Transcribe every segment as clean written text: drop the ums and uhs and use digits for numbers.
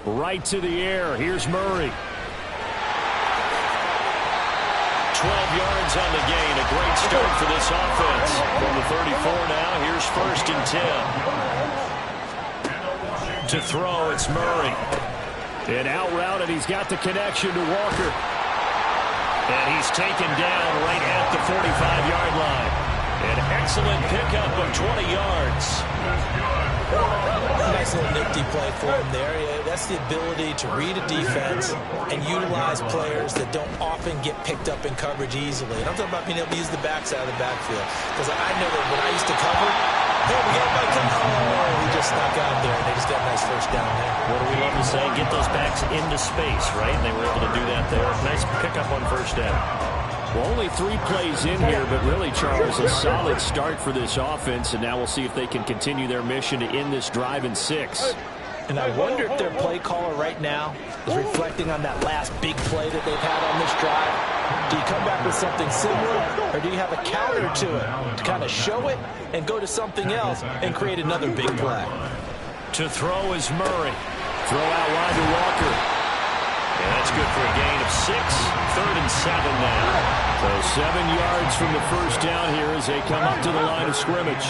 Right to the air. Here's Murray. 12 yards on the gain. A great start for this offense. From the 34 now, here's 1st and 10. To throw, it's Murray. And out route, and he's got the connection to Walker. And he's taken down right at the 45-yard line. An excellent pickup of 20 yards. Nice little nifty play for him there. Yeah, that's the ability to read a defense and utilize players that don't often get picked up in coverage easily. And I'm talking about being able to use the backside of the backfield. Because I know that when I used to cover, hey, we got a bike coming. Oh, he just snuck out there, and they just got a nice first down there. What do we love to say? Get those backs into space, right? And they were able to do that there. Nice pickup on 1st down. Well, only 3 plays in here, but really, Charles, a solid start for this offense, and now we'll see if they can continue their mission to end this drive in 6. And I wonder if their play caller right now is reflecting on that last big play that they've had on this drive. Do you come back with something similar, or do you have a counter to it to kind of show it and go to something else and create another big play? To throw is Murray. Throw out wide to Walker. And that's good for a gain of 6. 3rd and 7 now. So 7 yards from the 1st down here as they come up to the line of scrimmage.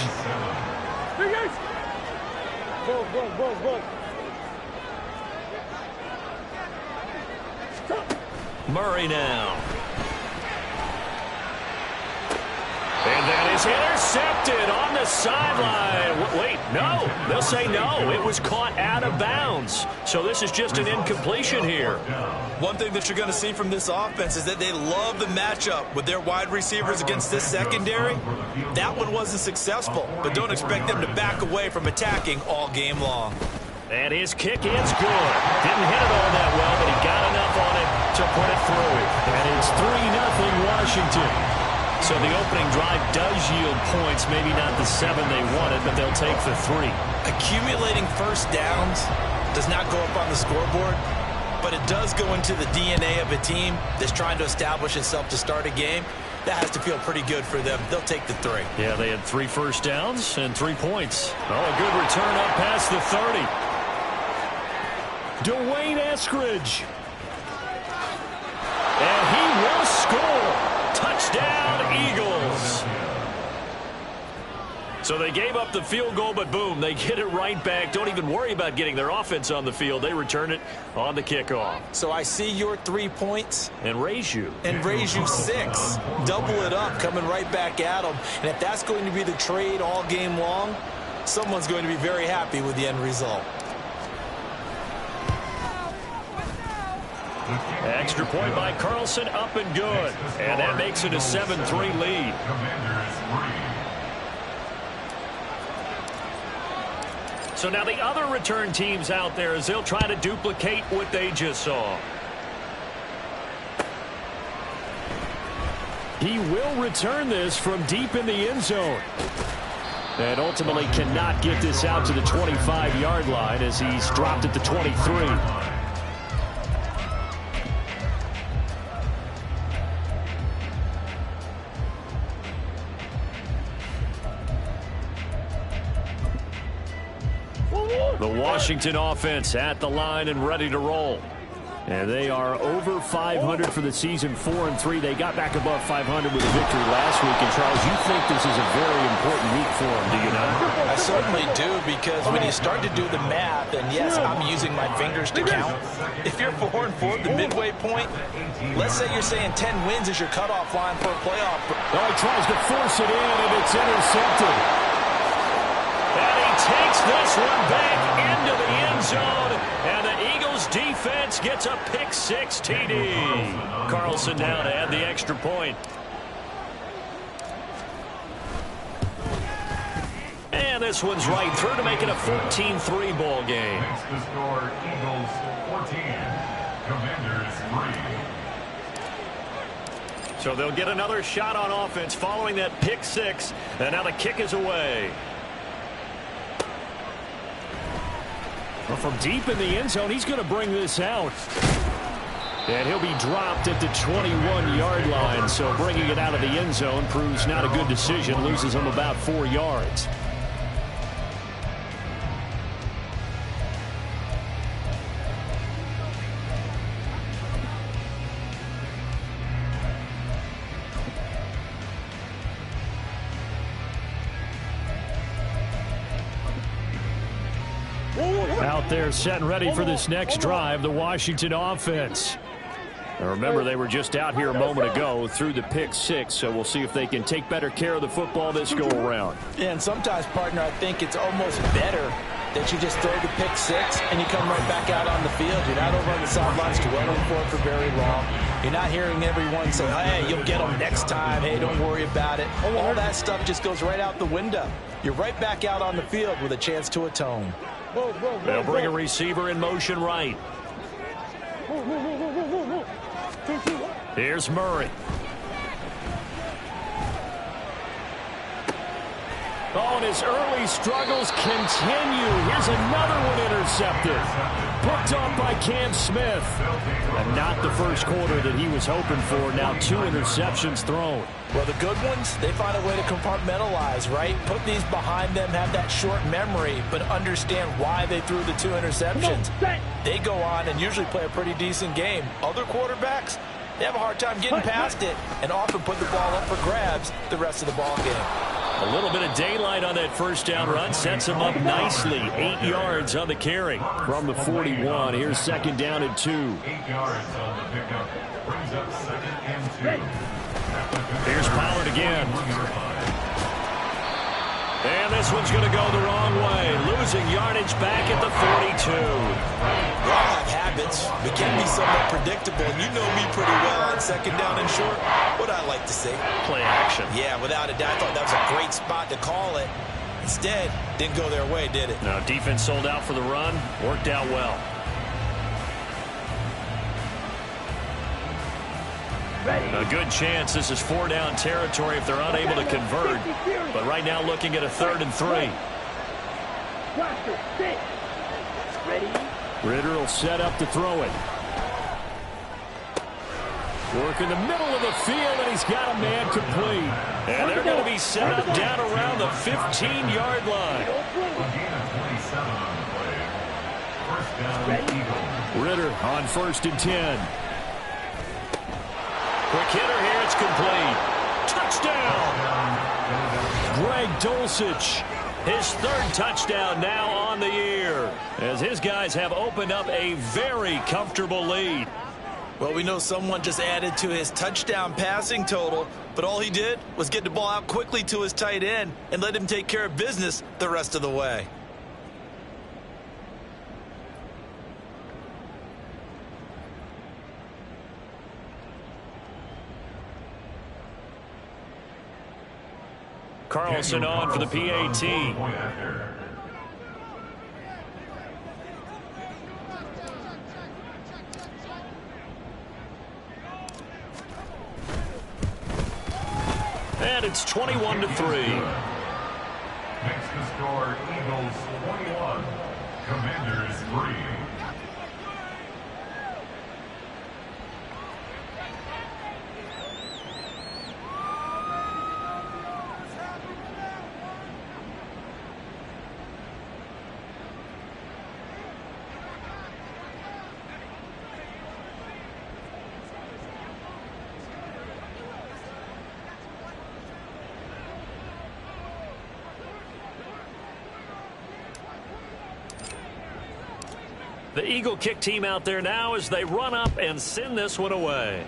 Murray now. And that is intercepted on the sideline. Wait, no. They'll say no. It was caught out of bounds. So this is just an incompletion here. One thing that you're going to see from this offense is that they love the matchup with their wide receivers against this secondary. That one wasn't successful, but don't expect them to back away from attacking all game long. And his kick is good. Didn't hit it all that well, but he got enough on it to put it through. And it's 3-0 Washington. So the opening drive does yield points, maybe not the 7 they wanted, but they'll take the 3. Accumulating first downs does not go up on the scoreboard, but it does go into the DNA of a team that's trying to establish itself to start a game. That has to feel pretty good for them. They'll take the 3. Yeah, they had 3 first downs and 3 points. Oh, a good return up past the 30. Dwayne Eskridge. And he will score. Touchdown, Eagles. So they gave up the field goal, but boom, they get it right back. Don't even worry about getting their offense on the field. They return it on the kickoff. So I see your 3 points. And raise you. And raise you 6. Double it up, coming right back at them. And if that's going to be the trade all game long, someone's going to be very happy with the end result. Extra point by Carlson, up and good. And that makes it a 7-3 lead. So now the other return teams out there as they'll try to duplicate what they just saw. He will return this from deep in the end zone. And ultimately cannot get this out to the 25-yard line as he's dropped at the 23. The Washington offense at the line and ready to roll. And they are over 500 for the season, 4-3. They got back above 500 with a victory last week. And, Charles, you think this is a very important week for them, do you not? I certainly do, because when you start to do the math, and yes, I'm using my fingers to count. If you're 4-4 at the midway point, let's say you're saying 10 wins is your cutoff line for a playoff. Oh, he tries to force it in, and it's intercepted. And he takes this one back into the end zone. And the Eagles defense gets a pick-6 TD. Carlson now to add the extra point. And this one's right through to make it a 14-3 ball game. The score, Eagles 14, Commanders 3. So they'll get another shot on offense following that pick-6. And now the kick is away. Well, from deep in the end zone, he's going to bring this out. And he'll be dropped at the 21-yard line. So bringing it out of the end zone proves not a good decision. Loses him about 4 yards. Out there set and ready for this next drive, the Washington offense. Now remember, they were just out here a moment ago through the pick 6, so we'll see if they can take better care of the football this go around. Yeah, and sometimes, partner, I think it's almost better that you just throw the pick 6 and you come right back out on the field. You're not over on the sidelines dwelling for very long. You're not hearing everyone say, hey, you'll get them next time. Hey, don't worry about it. All that stuff just goes right out the window. You're right back out on the field with a chance to atone. They'll bring a receiver in motion right. Here's Murray. Oh, and his early struggles continue. Here's another one intercepted. Picked off by Cam Smith. And not the first quarter that he was hoping for. Now 2 interceptions thrown. Well, the good ones, they find a way to compartmentalize, right? Put these behind them, have that short memory, but understand why they threw the 2 interceptions. They go on and usually play a pretty decent game. Other quarterbacks, they have a hard time getting past it and often put the ball up for grabs the rest of the ball game. A little bit of daylight on that first down run sets him up nicely. 8 yards on the carry from the 41. Here's second down and 2. 8 yards on the pickup. Brings up 2nd and 2. Here's Pollard again. And this one's going to go the wrong way. Losing yardage back at the 42. We all have habits. We can be somewhat predictable, and you know me pretty well on second down and short. What I like to say? Play action. Yeah, without a doubt. I thought that was a great spot to call it. Instead, didn't go their way, did it? No, defense sold out for the run. Worked out well. A good chance this is 4-down territory if they're unable to convert. But right now looking at a 3rd and 3. Ritter will set up to throw it. Work in the middle of the field, and he's got a man complete. And they're going to be set up down around the 15-yard line. Ritter on 1st and 10. Quick hitter here, it's complete. Touchdown! Greg Dulcich, his 3rd touchdown now on the year, as his guys have opened up a very comfortable lead. Well, we know someone just added to his touchdown passing total, but all he did was get the ball out quickly to his tight end and let him take care of business the rest of the way. Carlson on for the PAT. And it's 21-3. Makes the score Eagles 21, Commanders 3. The Eagle kick team out there now as they run up and send this one away.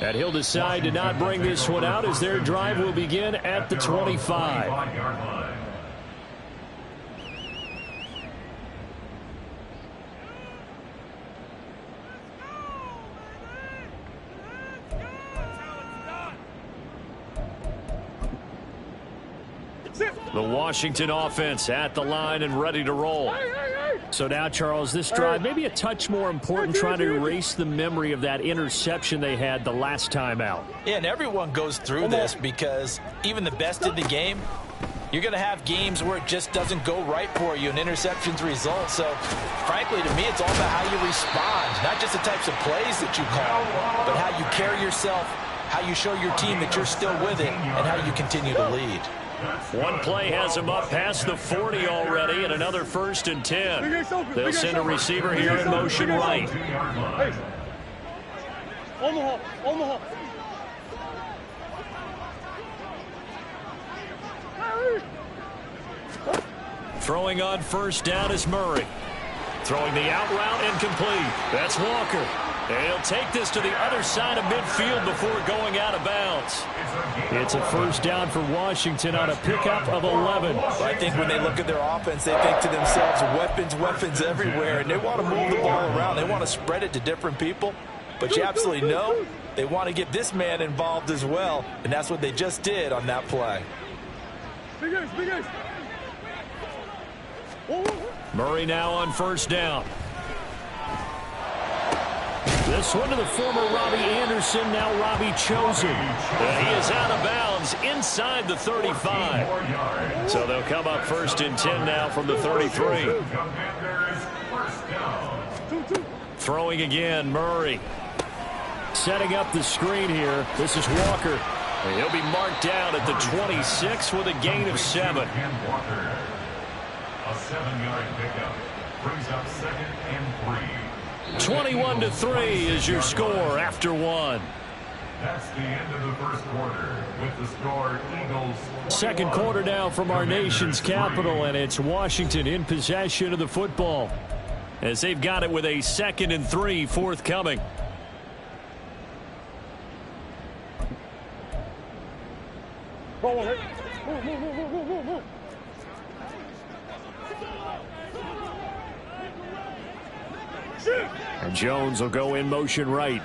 And he'll decide to not bring this one out as their drive will begin at the 25. The Washington offense at the line and ready to roll. So now, Charles, this drive maybe a touch more important, trying to erase the memory of that interception they had the last time out. Yeah, and everyone goes through this because even the best in the game, you're going to have games where it just doesn't go right for you and interceptions result. So, frankly, to me, it's all about how you respond, not just the types of plays that you call, but how you carry yourself, how you show your team that you're still with it, and how you continue to lead. One play has him up past the 40 already, and another 1st and 10. They'll send a receiver here in motion right. Throwing on first down is Murray. Throwing the out route incomplete. That's Walker. And he'll take this to the other side of midfield before going out of bounds. It's a first down for Washington on a pickup of 11. Well, I think when they look at their offense, they think to themselves, weapons everywhere, and they want to move the ball around. They want to spread it to different people. But you absolutely know they want to get this man involved as well, and that's what they just did on that play. Murray now on first down. This one to the former Robbie Anderson, now Robbie Chosen. He is out of bounds inside the 35. So they'll come up first and 10 now from the 33. Throwing again, Murray. Setting up the screen here. This is Walker. And he'll be marked down at the 26 with a gain of 7. A 7-yard pickup brings up second and 3. 21-3 is your score after 1. That's the end of the first quarter with the score Eagles. Second quarter now from our nation's capital, and it's Washington in possession of the football as they've got it with a 2nd and 3 forthcoming. And Jones will go in motion right.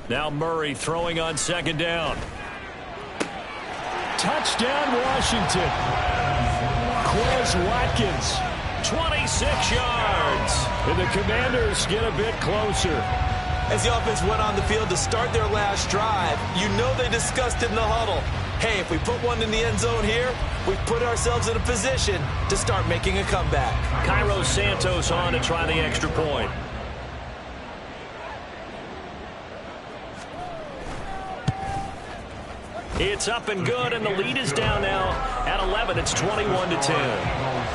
Now Murray throwing on second down. Touchdown Washington. Quez Watkins, 26 yards. And the Commanders get a bit closer. As the offense went on the field to start their last drive, you know they discussed in the huddle, hey, if we put one in the end zone here, we've put ourselves in a position to start making a comeback. Cairo Santos on to try the extra point. It's up and good, and the lead is down now at 11. It's 21-10.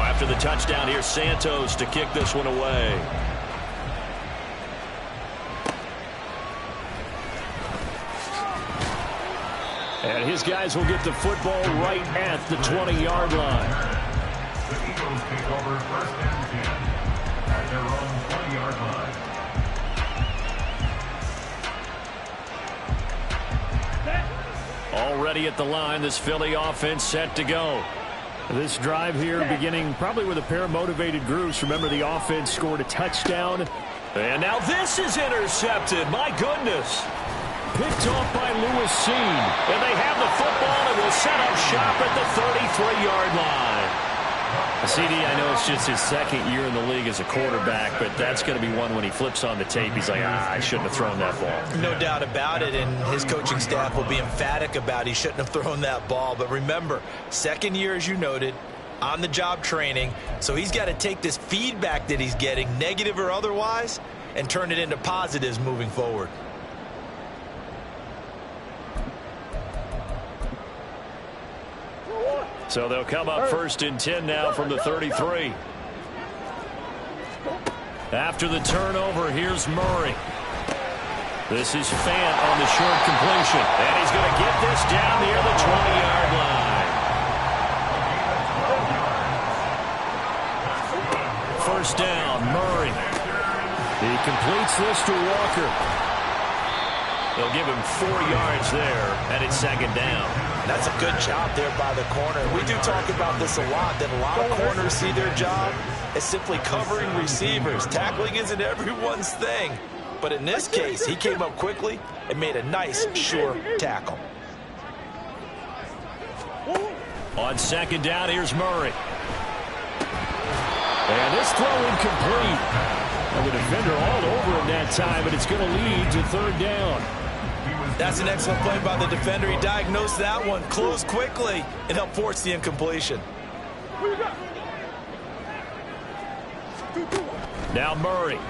After the touchdown, here's Santos to kick this one away. And his guys will get the football right at the 20-yard line. The Eagles take over first and 10 at their own 20-yard line. Already at the line, this Philly offense set to go. This drive here beginning probably with a pair of motivated groups. Remember, the offense scored a touchdown. And now this is intercepted. My goodness. Picked off by Lewis Cine. And they have the football and will set up shop at the 33-yard line. CD, I know it's just his second year in the league as a quarterback, but that's going to be one when he flips on the tape. He's like, I shouldn't have thrown that ball. No doubt about it, and his coaching staff will be emphatic about he shouldn't have thrown that ball. But remember, second year, as you noted, on-the-job training, so he's got to take this feedback that he's getting, negative or otherwise, and turn it into positives moving forward. So they'll come up first and 10 now from the 33. After the turnover, here's Murray. This is Fant on the short completion. And he's going to get this down near the 20-yard line. First down, Murray. He completes this to Walker. They'll give him 4 yards there, and it's second down. That's a good job there by the corner. We do talk about this a lot, that a lot of corners see their job as simply covering receivers. Tackling isn't everyone's thing. But in this case, he came up quickly and made a nice, sure tackle. On second down, here's Murray. And this throw incomplete. And the defender all over him that time, but it's going to lead to third down. That's an excellent play by the defender. He diagnosed that one, closed quickly, and helped force the incompletion. Now Murray.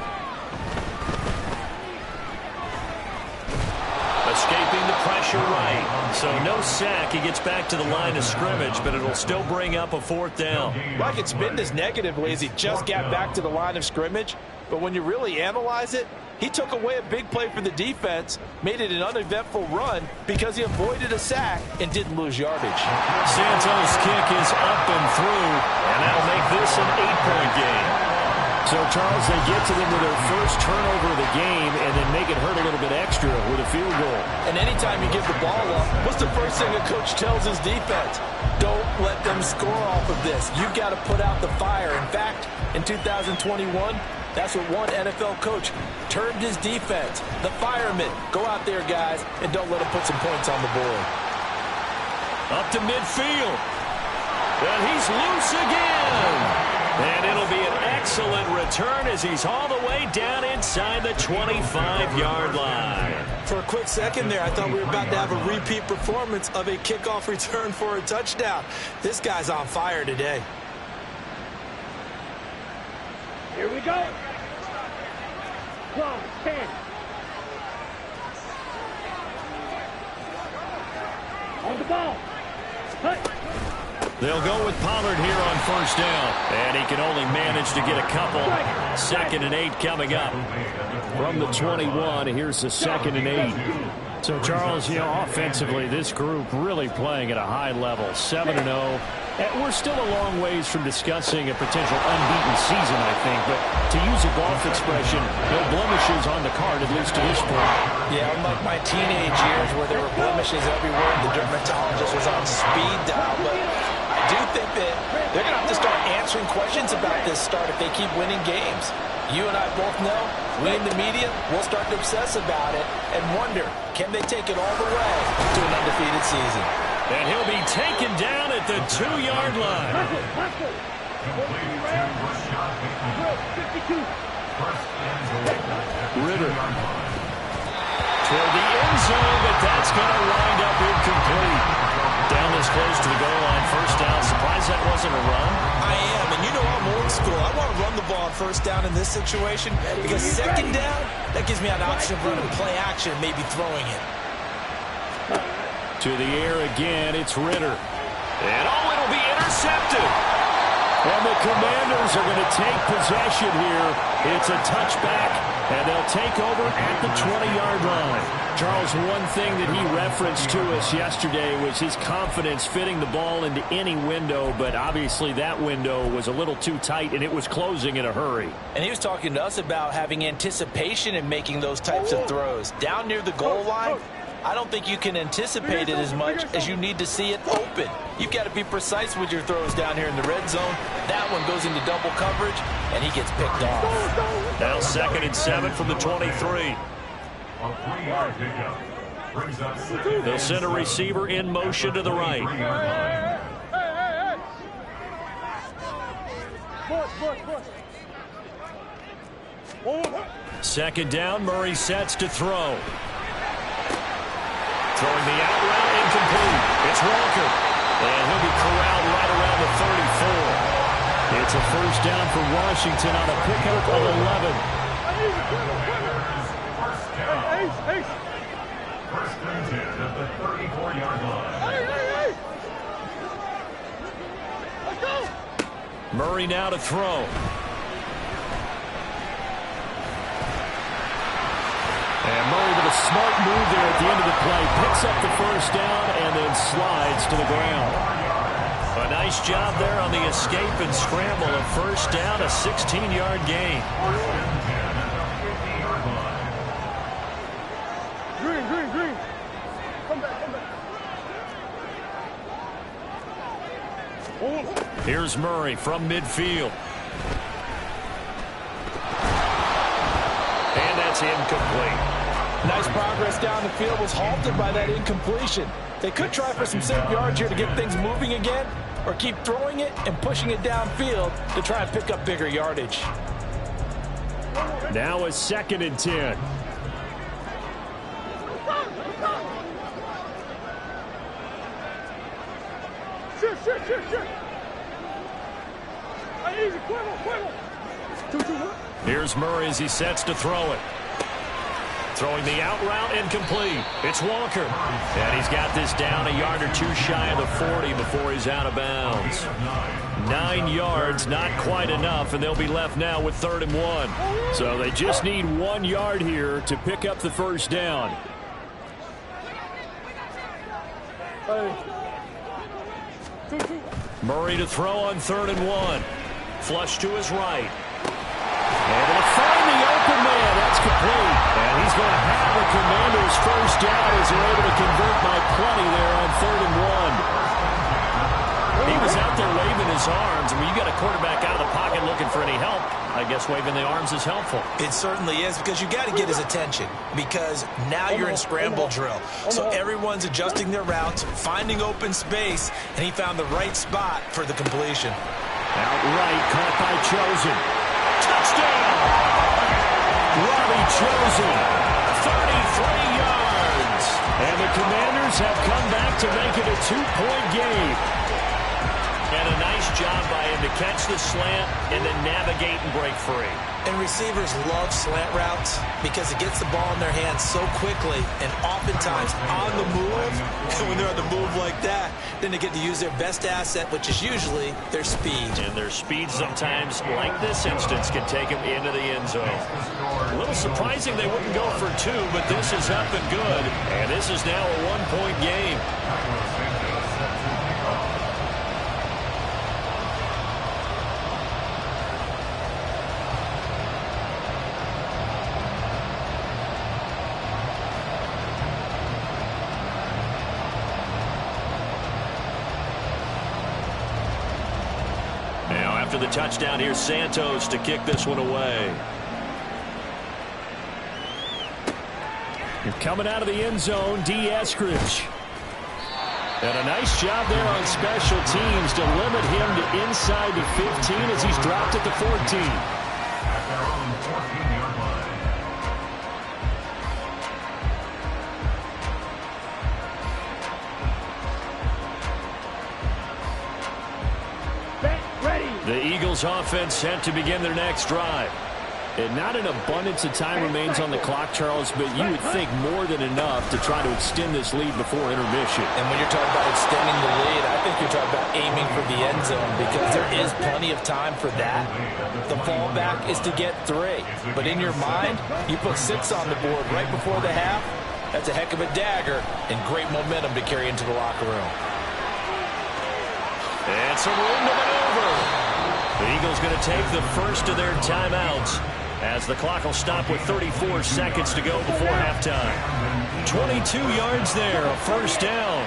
Escaping the pressure right. So no sack. He gets back to the line of scrimmage, but it'll still bring up a 4th down. Well, I could spin this negatively as he just got back to the line of scrimmage. But when you really analyze it, he took away a big play for the defense, made it an uneventful run because he avoided a sack and didn't lose yardage. Santos' kick is up and through, and that'll make this an 8-point game. So, Charles, they get to them with their first turnover of the game and then make it hurt a little bit extra with a field goal. And anytime you give the ball up, what's the first thing a coach tells his defense? Don't let them score off of this. You've got to put out the fire. In fact, in 2021, that's what one NFL coach termed his defense, the firemen. Go out there, guys, and don't let them put some points on the board. Up to midfield. And he's loose again. And it'll be an excellent return as he's all the way down inside the 25-yard line. For a quick second there, I thought we were about to have a repeat performance of a kickoff return for a touchdown. This guy's on fire today. Here we go. 12, 10. On the ball. Cut. They'll go with Pollard here on 1st down. And he can only manage to get a couple. 2nd and 8 coming up. From the 21, here's the 2nd and 8. So, Charles, offensively, this group really playing at a high level. 7-0. We're still a long ways from discussing a potential unbeaten season, I think. But to use a golf expression, no blemishes on the card, at least to this point. Yeah, unlike my teenage years where there were blemishes everywhere and the dermatologist was on speed dial. But I do think that they're going to have to start answering questions about this start if they keep winning games. You and I both know, we in the media will start to obsess about it and wonder, can they take it all the way to an undefeated season? And he'll be taken down at the 2-yard line. Ritter. Toward the end zone, but that's going to wind up incomplete. Down this close to the goal line, 1st down. Surprised that wasn't a run? I am, and you know I'm old school. I want to run the ball on 1st down in this situation because 2nd down, that gives me an option of running play action and maybe throwing it. To the air again, it's Ritter. And it'll be intercepted. And the Commanders are going to take possession here. It's a touchback, and they'll take over at the 20-yard line. Charles, one thing that he referenced to us yesterday was his confidence fitting the ball into any window, but obviously that window was a little too tight, and it was closing in a hurry. And he was talking to us about having anticipation in making those types of throws. Down near the goal line, I don't think you can anticipate it as much as you need to see it open. You've got to be precise with your throws down here in the red zone. That one goes into double coverage, and he gets picked off. Now 2nd and 7 from the 23. A 3-yard pickup. Brings up 2nd. They'll send a receiver in motion to the right. Second down, Murray sets to throw. Throwing the out route, incomplete. It's Walker. And he'll be corralled right around the 34. It's a 1st down for Washington on a pickup of 11. 1st and 10 at the 34-yard line. Murray now to throw. And Murray with a smart move there at the end of the play. Picks up the 1st down and then slides to the ground. A nice job there on the escape and scramble. A 1st down, a 16-yard gain. Green. Come back. Here's Murray from midfield. And that's incomplete. Nice progress down the field, was halted by that incompletion. They could try for some safe yards here to get things moving again, or keep throwing it and pushing it downfield to try and pick up bigger yardage. Now a 2nd and 10. Shit. Easy, quick. Here's Murray as he sets to throw it. Throwing the out route incomplete. It's Walker. And he's got this down a yard or two shy of the 40 before he's out of bounds. 9 yards, not quite enough, and they'll be left now with 3rd and 1. So they just need 1 yard here to pick up the first down. Murray to throw on 3rd and 1. Flush to his right. Able to find the open man. That's complete. And he's going to have the Commanders' first down as they're able to convert by plenty there on 3rd and 1. He was out there waving his arms. When you got a quarterback out of the pocket looking for any help, I guess waving the arms is helpful. It certainly is, because you got to get his attention, because now you're in scramble drill. So everyone's adjusting their routes, finding open space, and he found the right spot for the completion. Outright caught by Chosen. Touchdown! Robbie Chosen, 33 yards. And the Commanders have come back to make it a 2-point game. And a nice job by him to catch the slant and then navigate and break free. And receivers love slant routes because it gets the ball in their hands so quickly and oftentimes on the move. And when they're on the move like that, then they get to use their best asset, which is usually their speed. And their speed sometimes, like this instance, can take them into the end zone. A little surprising they wouldn't go for 2, but this is up and good. And this is now a 1-point game. After the touchdown, here's Santos to kick this one away. Coming out of the end zone, D. Eskridge. And a nice job there on special teams to limit him to inside the 15 as he's dropped at the 14. At their own 14-yard line. The Eagles offense set to begin their next drive. And not an abundance of time remains on the clock, Charles, but you would think more than enough to try to extend this lead before intermission. And when you're talking about extending the lead, I think you're talking about aiming for the end zone, because there is plenty of time for that. The fallback is to get 3. But in your mind, you put 6 on the board right before the half. That's a heck of a dagger and great momentum to carry into the locker room. And some room to maneuver. The Eagles going to take the first of their timeouts as the clock will stop with 34 seconds to go before halftime. 22 yards there, a first down.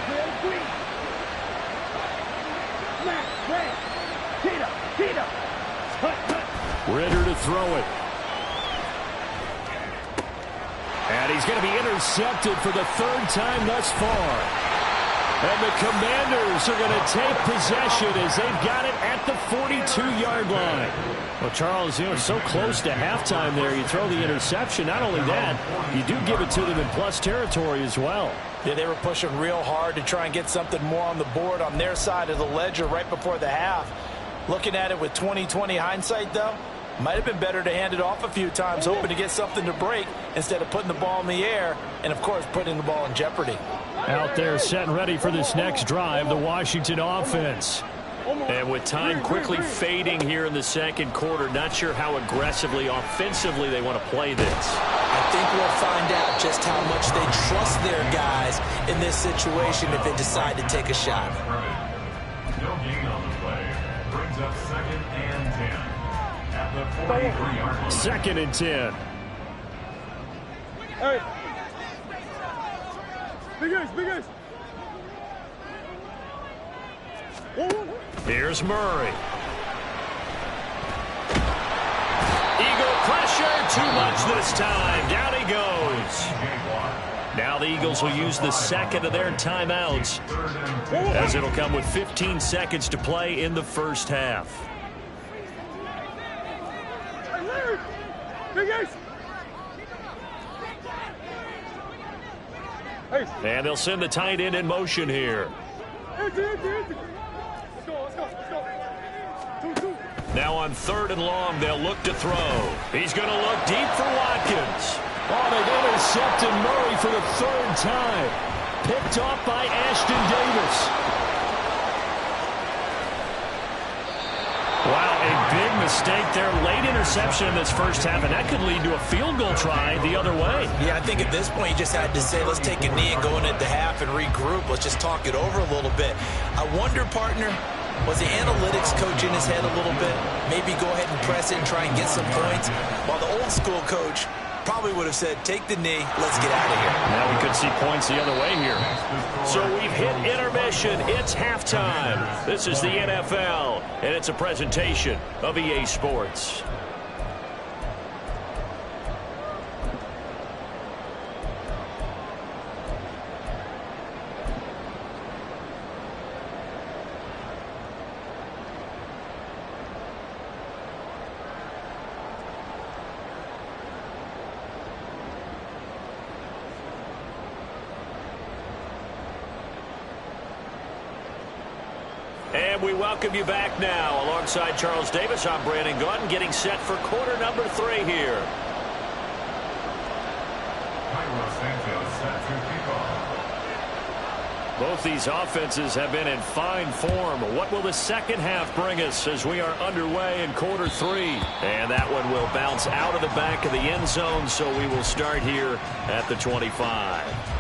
Ritter to throw it. And he's going to be intercepted for the 3rd time thus far. And the Commanders are going to take possession as they've got it at the 42-yard line. Well, Charles, you know, so close to halftime there. You throw the interception. Not only that, you do give it to them in plus territory as well. Yeah, they were pushing real hard to try and get something more on the board on their side of the ledger right before the half. Looking at it with 20/20 hindsight, though, might have been better to hand it off a few times, hoping to get something to break instead of putting the ball in the air and, of course, putting the ball in jeopardy. Out there set and ready for this next drive, the Washington offense. And with time quickly fading here in the second quarter, not sure how aggressively, offensively they want to play this. I think we'll find out just how much they trust their guys in this situation if they decide to take a shot. No gain on the play. Brings up 2nd and 10. At the 43-yard line. 2nd and 10. Hey. Big ace, big ace. Here's Murray. Eagle pressure, too much this time. Down he goes. Now the Eagles will use the 2nd of their timeouts, as it'll come with 15 seconds to play in the first half. Big ace. And they'll send the tight end in motion here. Let's go. Now on 3rd and long, they'll look to throw. He's going to look deep for Watkins. Oh, they've intercepted Murray for the third time. Picked off by Ashton Davis. Wow, a big mistake there. Late interception in this first half, and that could lead to a field goal try the other way. Yeah, I think at this point you just had to say, let's take a knee and go into half and regroup. Let's just talk it over a little bit. I wonder, partner, was the analytics coach in his head a little bit? Maybe go ahead and press it and try and get some points. While the old school coach probably would have said, take the knee, let's get out of here. Now we could see points the other way here. So we've hit intermission. It's halftime. This is the NFL, and it's a presentation of EA Sports. And we welcome you back now. Alongside Charles Davis, I'm Brandon Gaudin, getting set for quarter number 3 here. Cairo Santos set to kick off. Both these offenses have been in fine form. What will the second half bring us as we are underway in quarter 3? And that one will bounce out of the back of the end zone, so we will start here at the 25.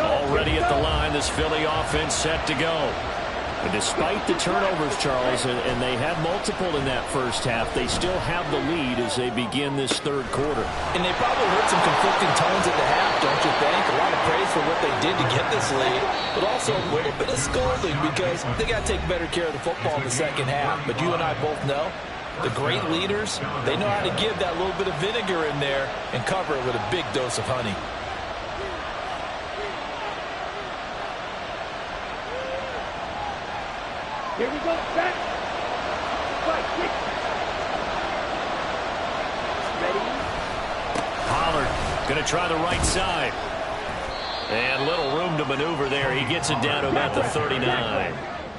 Already at the line, this Philly offense set to go. And despite the turnovers, Charles, and they had multiple in that first half, they still have the lead as they begin this third quarter. And they probably heard some conflicting tones at the half, don't you think? A lot of praise for what they did to get this lead, but also a little bit of scolding because they got to take better care of the football in the second half. But you and I both know the great leaders, they know how to give that little bit of vinegar in there and cover it with a big dose of honey. Here we go, back. Fight, kick. Ready? Pollard going to try the right side. And little room to maneuver there. He gets it down to about the 39.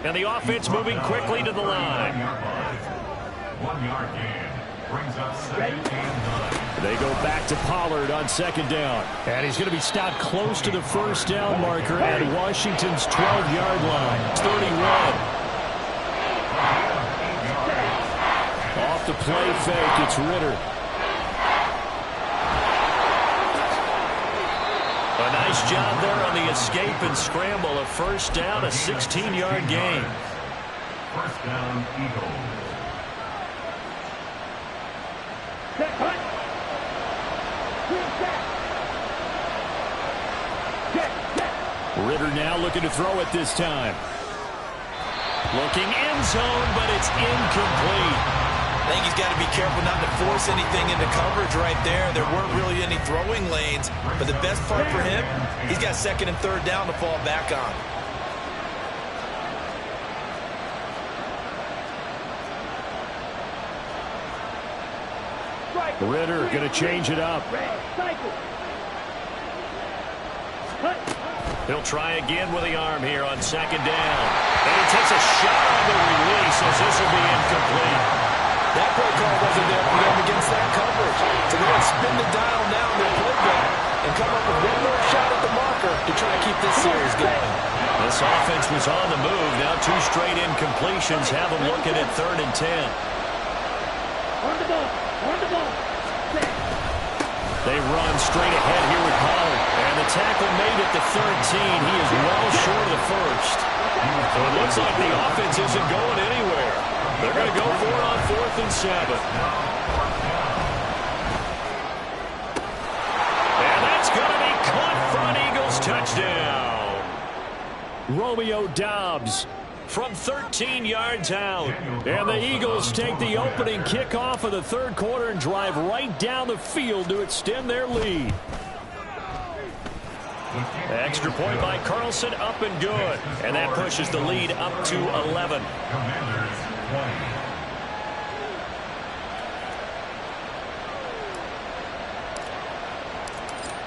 And the offense moving quickly to the line. 1 yard gain brings up second and 9. They go back to Pollard on second down. And he's going to be stopped close to the first down marker at Washington's 12-yard line. It's 31. Off the play fake, it's Ritter. A nice job there on the escape and scramble. A first down, a 16-yard gain. First down, Eagles. Set, cut. Ritter now looking to throw it this time. Looking end zone, but it's incomplete. I think he's got to be careful not to force anything into coverage right there. There weren't really any throwing lanes, but the best part for him, he's got second and third down to fall back on. Ritter going to change it up. He'll try again with the arm here on second down. And he takes a shot on the release as this will be incomplete. That play call wasn't there for them against that coverage. So they're going to spin the dial now in their playbook and come up with one more shot at the marker to try to keep this series going. This offense was on the move. Now 2 straight incompletions have them looking at 3rd and 10. On the ball. On the ball. They run straight ahead here with Pollard. And the tackle made at the 13. He is well short of the first. So it looks like the offense isn't going anywhere. They're going to go for it on 4th and 7. And that's going to be caught for an Eagles touchdown. Romeo Doubs from 13 yards out. And the Eagles take the opening kickoff of the third quarter and drive right down the field to extend their lead. Extra point by Carlson, up and good. And that pushes the lead up to 11. Commanders 20.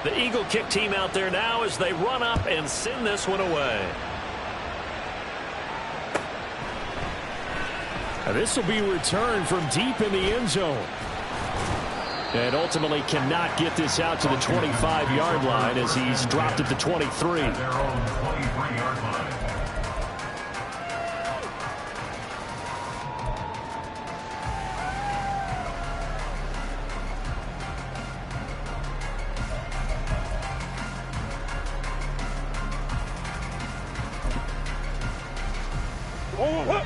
The Eagle kick team out there now as they run up and send this one away. This will be returned from deep in the end zone. And ultimately cannot get this out to the 25-yard line as he's dropped at the 23. At their own 23-yard line.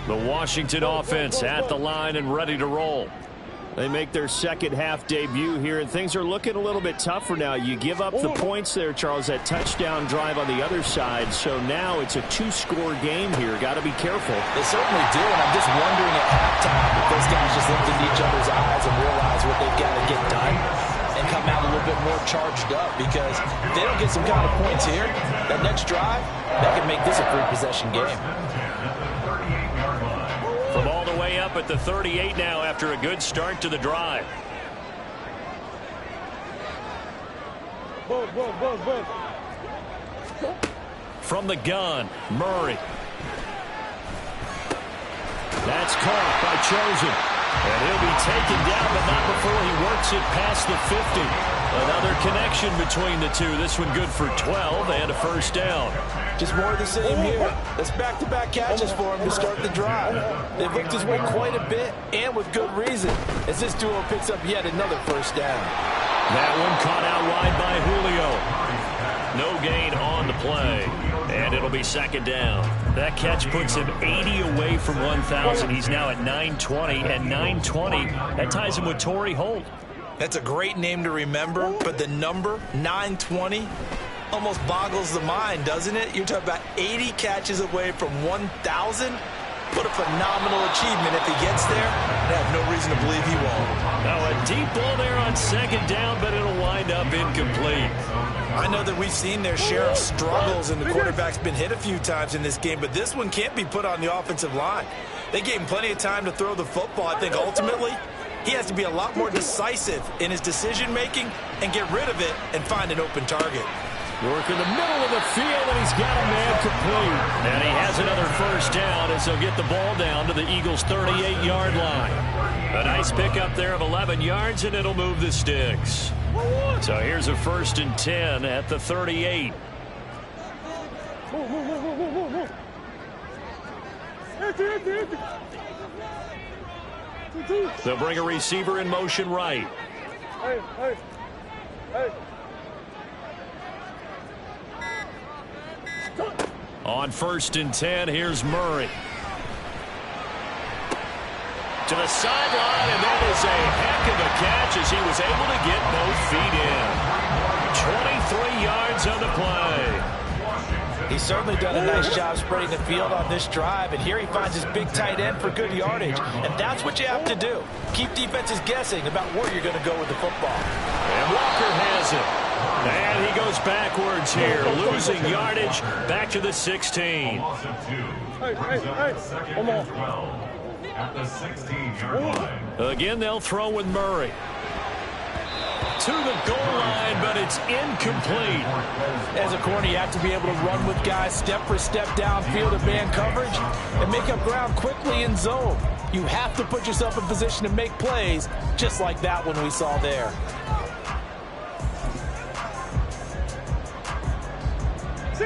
The Washington offense at the line and ready to roll. They make their second half debut here, and things are looking a little bit tougher now. You give up the points there, Charles, that touchdown drive on the other side. So now it's a two-score game here. Got to be careful. They certainly do, and I'm just wondering at halftime if those guys just looked into each other's eyes and realize what they've got to get done and come out a little bit more charged up, because if they don't get some kind of points here, that next drive, that could make this a three-possession game. From all the way up at the 38 now after a good start to the drive. From the gun, Murray. That's caught by Chosen. And he'll be taken down, but not before he works it past the 50. Another connection between the two. This one good for 12 and a first down. Just more of the same here. That's back-to-back catches for him to start the drive. They've looked his way quite a bit, and with good reason, as this duo picks up yet another first down. That one caught out wide by Julio. No gain on the play, and it'll be second down. That catch puts him 80 away from 1,000. He's now at 920, and 920, that ties him with Torrey Holt. That's a great name to remember, but the number, 920, almost boggles the mind, doesn't it? You're talking about 80 catches away from 1,000. What a phenomenal achievement. If he gets there, I have no reason to believe he won't. Now a deep ball there on second down, but it'll wind up incomplete. I know that we've seen their share of struggles, and the quarterback's been hit a few times in this game, but this one can't be put on the offensive line. They gave him plenty of time to throw the football. I think ultimately he has to be a lot more decisive in his decision-making and get rid of it and find an open target. Work in the middle of the field, and he's got a man complete. And he has another first down as he'll get the ball down to the Eagles' 38-yard line. A nice pickup there of 11 yards, and it'll move the sticks. So here's a 1st and 10 at the 38. They'll bring a receiver in motion right. On 1st and 10, here's Murray. To the sideline, and that is a heck of a catch as he was able to get both feet in. 23 yards on the play. He's certainly done a nice job spreading the field on this drive, and here he finds his big tight end for good yardage. And that's what you have to do. Keep defenses guessing about where you're going to go with the football. And Walker has it. And he goes backwards here, losing yardage back to the 16. Loss of 2. Brings up second and 12 at the 16-yard line. Again, they'll throw with Murray. To the goal line, but it's incomplete. As a corner, you have to be able to run with guys step for step downfield of man coverage and make up ground quickly in zone. You have to put yourself in position to make plays, just like that one we saw there.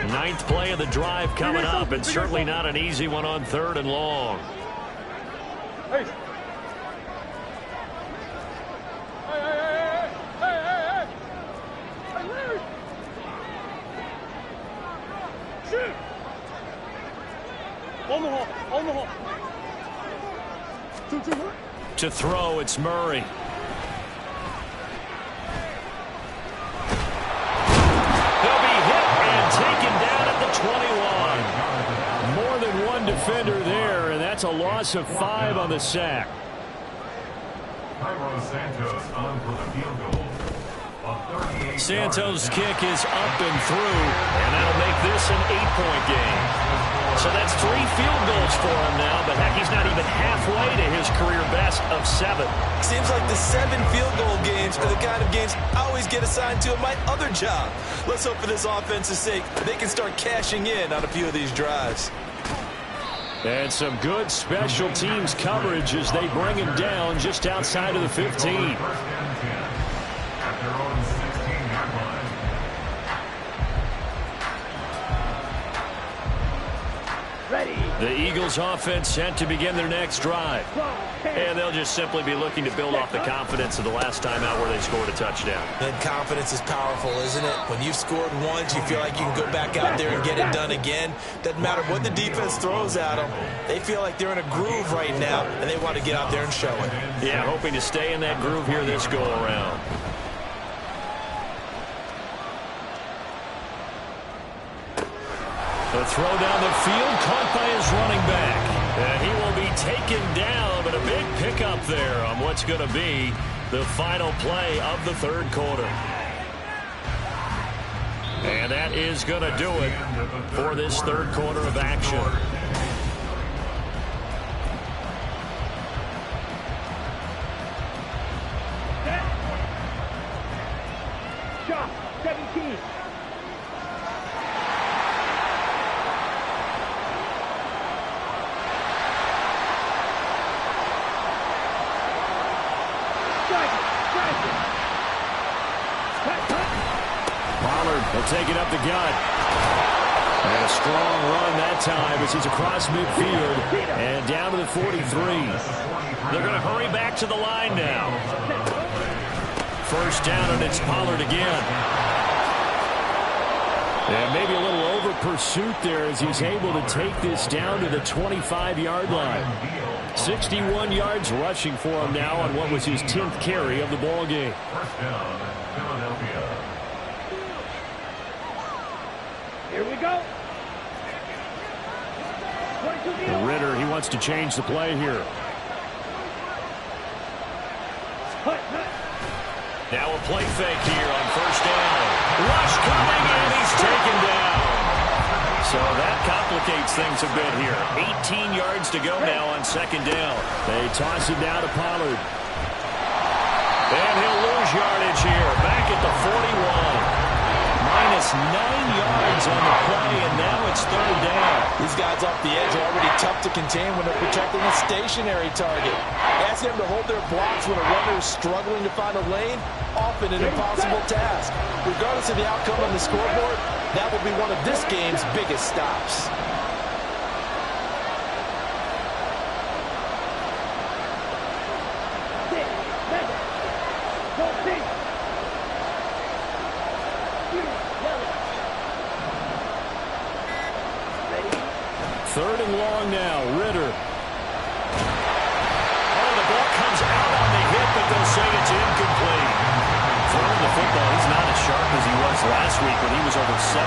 Ninth play of the drive coming up, and certainly not an easy one on 3rd and long. Hey. To throw, it's Murray. They'll be hit and taken down at the 21. More than one defender there, and that's a loss of 5 on the sack. Cairo Santos on for the field goal. Santos' kick is up and through, and that'll make this an 8-point game. So that's 3 field goals goals for him now, but heck, he's not even halfway to his career best of 7. Seems like the 7 field goal games are the kind of games I always get assigned to at my other job. Let's hope for this offense's sake they can start cashing in on a few of these drives. And some good special teams coverage as they bring him down just outside of the 15. First and 10 at their own 16-yard line. Ready. The Eagles offense set to begin their next drive. And they'll just simply be looking to build off the confidence of the last time out where they scored a touchdown. And confidence is powerful, isn't it? When you've scored once, you feel like you can go back out there and get it done again. Doesn't matter what the defense throws at them. They feel like they're in a groove right now, and they want to get out there and show it. Yeah, hoping to stay in that groove here this go-around. The throw down the field, caught by his running back. And he will be taken down, but a big pickup there on what's going to be the final play of the third quarter. And that is going to do it for this third quarter of action. Shot. 17. Pollard will take it up the gut. And a strong run that time as he's across midfield and down to the 43. They're going to hurry back to the line now. First down, and it's Pollard again. And maybe a little over pursuit there as he's able to take this down to the 25-yard line. 61 yards rushing for him now on what was his 10th carry of the ball game. First down, Philadelphia. Here we go. Ritter, he wants to change the play here. Now a play fake here on first down. Rush coming, and he's taken down. So that complicates things a bit here. 18 yards to go now on second down. They toss it down to Pollard. And he'll lose yardage here. Back at the 41. Minus 9 yards on the play, and now it's third down. These guys off the edge are already tough to contain when they're protecting a stationary target. Ask them to hold their blocks when a runner is struggling to find a lane, often an impossible task. Regardless of the outcome on the scoreboard, that will be one of this game's biggest stops. Third and long now, Ritter. Oh, the ball comes out on the hit, but they'll say it's incomplete. Throwing the football, he's not as sharp as he was last week when he was over 70%.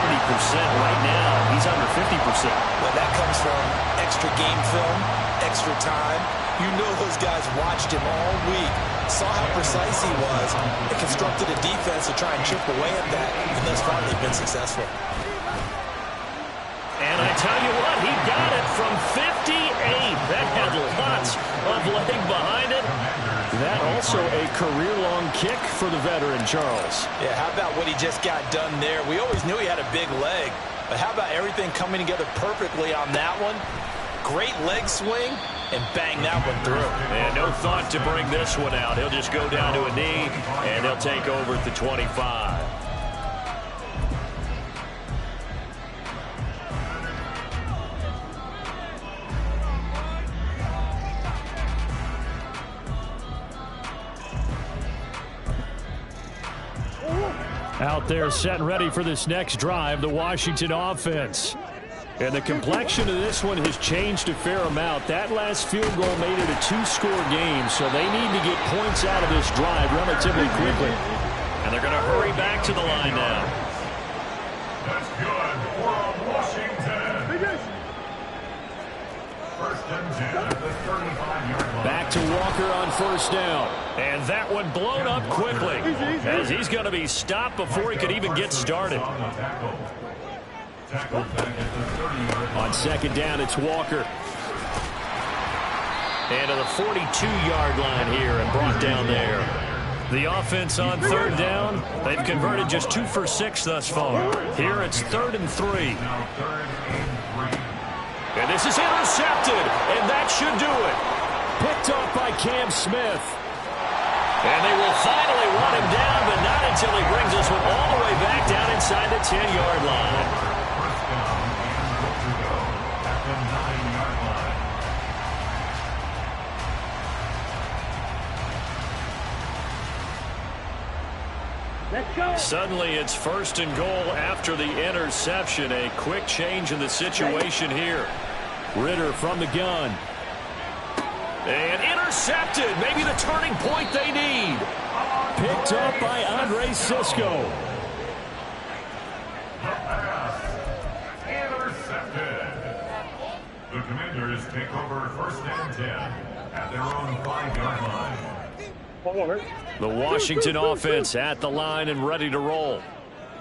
Right now, he's under 50%. Well, that comes from extra game film, extra time. You know those guys watched him all week, saw how precise he was, and constructed a defense to try and chip away at that, and thus far they've been successful. And I tell you what, he got it from 58. That had lots of leg behind it. That also a career-long kick for the veteran, Charles. Yeah, how about what he just got done there? We always knew he had a big leg, but how about everything coming together perfectly on that one? Great leg swing, and bang that one through. And no thought to bring this one out. He'll just go down to a knee, and he'll take over at the 25. Out there set and ready for this next drive, the Washington offense. And the complexion of this one has changed a fair amount. That last field goal made it a two-score game, so they need to get points out of this drive relatively quickly. And they're going to hurry back to the line now. That's good for Washington. First and 10 at the 35-yard line. Back to Walker on first down. And that one blown up quickly as he's going to be stopped before he could even get started. Tackle back at the 30-yard line. On second down, it's Walker. And to the 42-yard line here and brought down there. The offense on third down, they've converted just 2 for 6 thus far. Here it's 3rd and 3. And this is intercepted, and that should do it. Picked off by Cam Smith. And they will finally run him down, but not until he brings us all the way back down inside the 10-yard line. First down and good to go at the 9-yard line. Let's go. Suddenly it's 1st and goal after the interception. A quick change in the situation here. Ridder from the gun. And intercepted. Maybe the turning point they need. Picked up by Andre Cisco. Intercepted. The Commanders take over 1st and 10 at their own 5-yard line. The Washington offense at the line and ready to roll.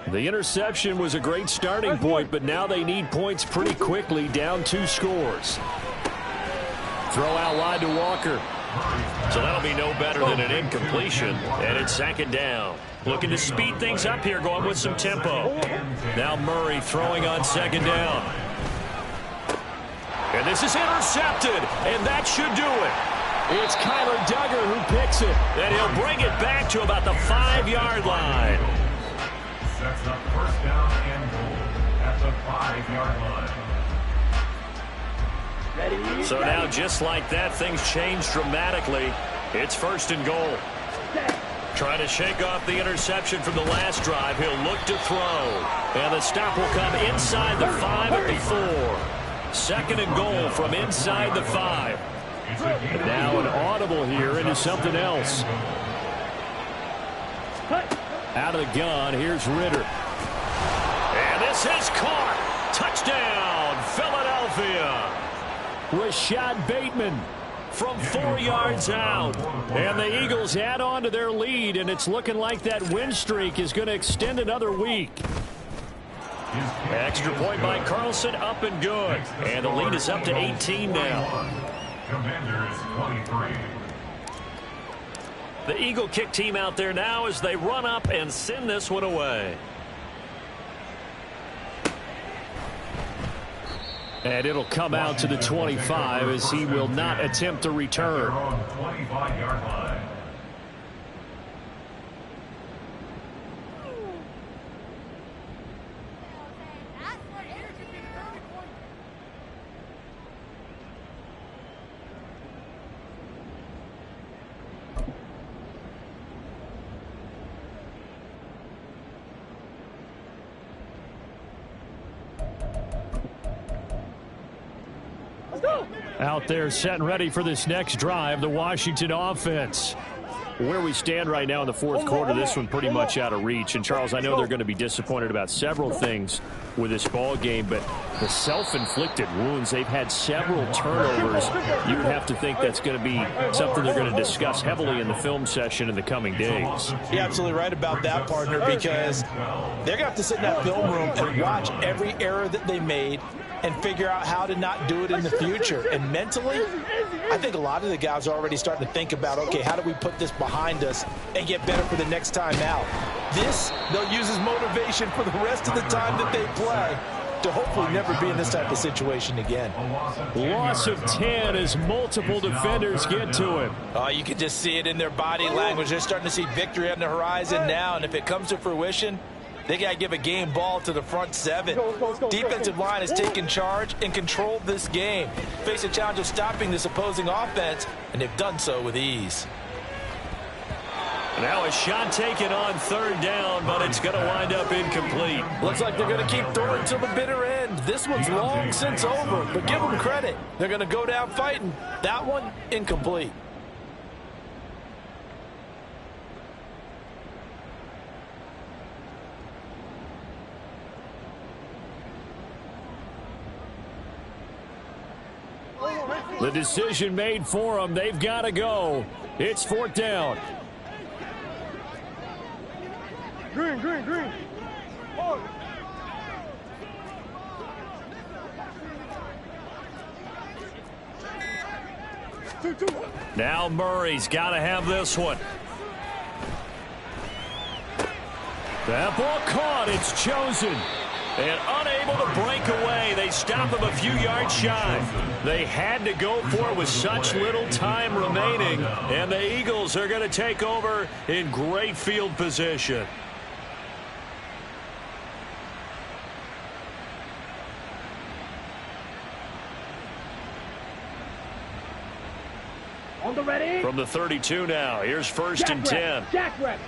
The interception was a great starting point, but now they need points pretty quickly, down 2 scores. Throw out wide to Walker. So that'll be no better than an incompletion, and it's 2nd down. Looking to speed things up here, going with some tempo. Now Murray throwing on 2nd down. And this is intercepted, and that should do it. It's Kyler Duggar who picks it, and he'll bring it back to about the 5-yard line. Sets up 1st down and goal at the 5-yard line. So now, just like that, things change dramatically. It's 1st and goal. Trying to shake off the interception from the last drive. He'll look to throw. And the stop will come inside the 5 at the 4. 2nd and goal from inside the 5. And now an audible here into something else. Out of the gun, here's Ridder. And this is caught. Touchdown, Philadelphia. Rashad Bateman from 4 yards out. And the Eagles add on to their lead, and it's looking like that win streak is going to extend another week. Extra point by Carlson, up and good. And the lead is up to 18 now. Commanders 23. The Eagle kick team out there now as they run up and send this one away. And it'll come out to the 25 as he will not attempt to return. 25-yard line. Out there set and ready for this next drive, the Washington offense. Where we stand right now in the 4th quarter, this one pretty much out of reach. And, Charles, I know they're going to be disappointed about several things with this ball game, but the self-inflicted wounds, they've had several turnovers. You would have to think that's going to be something they're going to discuss heavily in the film session in the coming days. You're absolutely right about that, partner, because they're going to have to sit in that film room and watch every error that they made and figure out how to not do it in the future. And mentally, I think a lot of the guys are already starting to think about, okay, how do we put this behind us and get better for the next time out? This, they'll use as motivation for the rest of the time that they play to hopefully never be in this type of situation again. Loss of 10 as multiple defenders get to him. Oh, you can just see it in their body language. They're starting to see victory on the horizon now, and if it comes to fruition, they got to give a game ball to the front 7. Defensive line has taken charge and controlled this game. Face a challenge of stopping this opposing offense, and they've done so with ease. Now a shot taken on 3rd down, but it's going to wind up incomplete. Looks like they're going to keep throwing till the bitter end. This one's long since over, but give them credit. They're going to go down fighting. That one, incomplete. The decision made for them. They've got to go. It's 4th down. Green, green, green. Oh. Now Murray's got to have this one. That ball caught. It's chosen. And unable to break away. They stop him a few yards shy. They had to go for it with such little time remaining. And the Eagles are going to take over in great field position. On the ready. From the 32 now. Here's first and 10. Jack rep.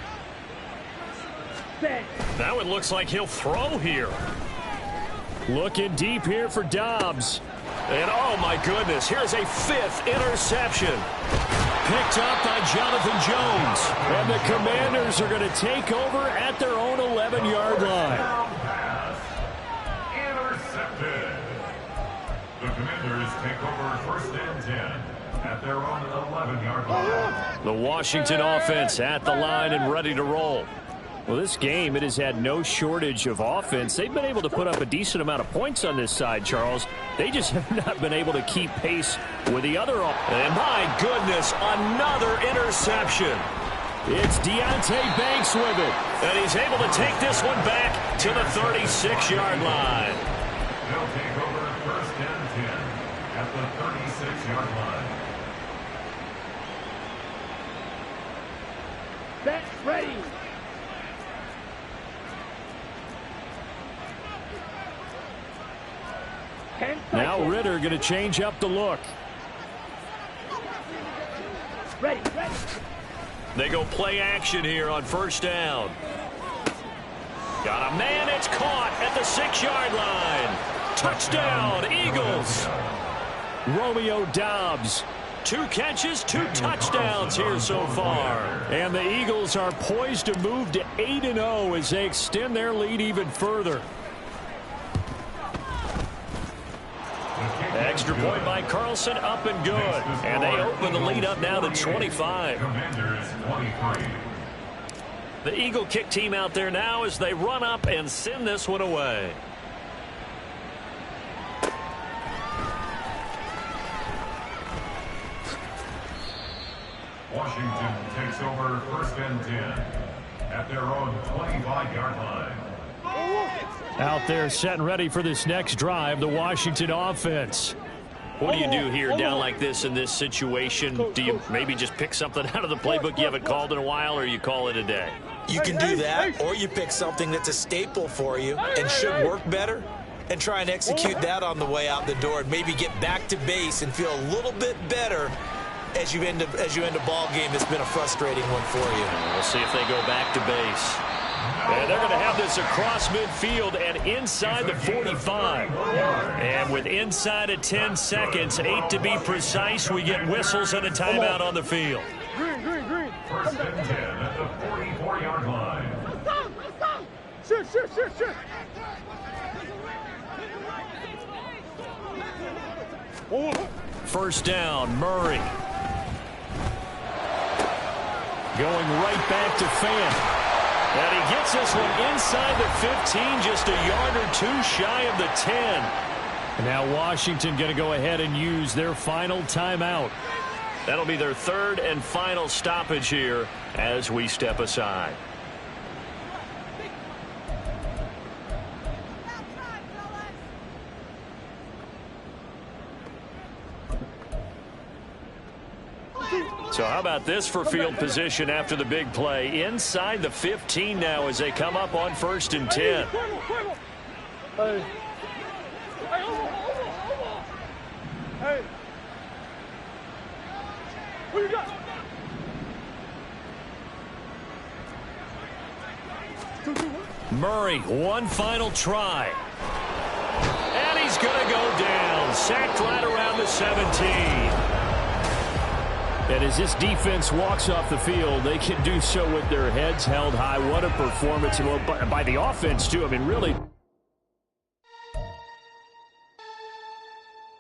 Set. Now it looks like he'll throw here. Looking deep here for Dobbs. And oh my goodness, here's a 5th interception. Picked up by Jonathan Jones. And the Commanders are going to take over at their own 11-yard line. Intercepted. The Commanders take over first and 10 at their own 11-yard line. The Washington offense at the line and ready to roll. Well, this game, it has had no shortage of offense. They've been able to put up a decent amount of points on this side, Charles. They just have not been able to keep pace with the other. And my goodness, another interception. It's Deonte Banks with it. And he's able to take this one back to the 36-yard line. They'll take over first and 10 at the 36-yard line. Set. Ready. Now Ritter going to change up the look. Ready. Ready. They go play action here on first down. Got a man, it's caught at the 6-yard line. Touchdown, Eagles. Romeo Dobbs. 2 catches, 2 touchdowns here so far. And the Eagles are poised to move to 8-0 as they extend their lead even further. Extra point by Carlson, up and good. And they open the lead up now to 25. Commanders 23. The Eagle kick team out there now as they run up and send this one away. Washington takes over first and 10 at their own 25-yard line. Out there set and ready for this next drive, the Washington offense. What do you do here down like this in this situation? Do you maybe just pick something out of the playbook you haven't called in a while, or you call it a day? You can do that, or you pick something that's a staple for you and should work better and try and execute that on the way out the door and maybe get back to base and feel a little bit better as you end a ball game that's been a frustrating one for you. We'll see if they go back to base. And they're going to have this across midfield and inside the 45. And with inside of 10 seconds, 8 to be precise, we get whistles and a timeout on the field. Green. First and 10 at the 44-yard line. Shoot. First down, Murray. Going right back to Fant. And he gets this one inside the 15, just a yard or 2 shy of the 10. And now Washington going to go ahead and use their final timeout. That'll be their 3rd and final stoppage here as we step aside. So how about this for field position after the big play? Inside the 15 now as they come up on first and 10. Hey. What you got? Murray, one final try. And he's going to go down. Sacked right around the 17. And as this defense walks off the field, they can do so with their heads held high. What a performance by the offense, too. I mean, really.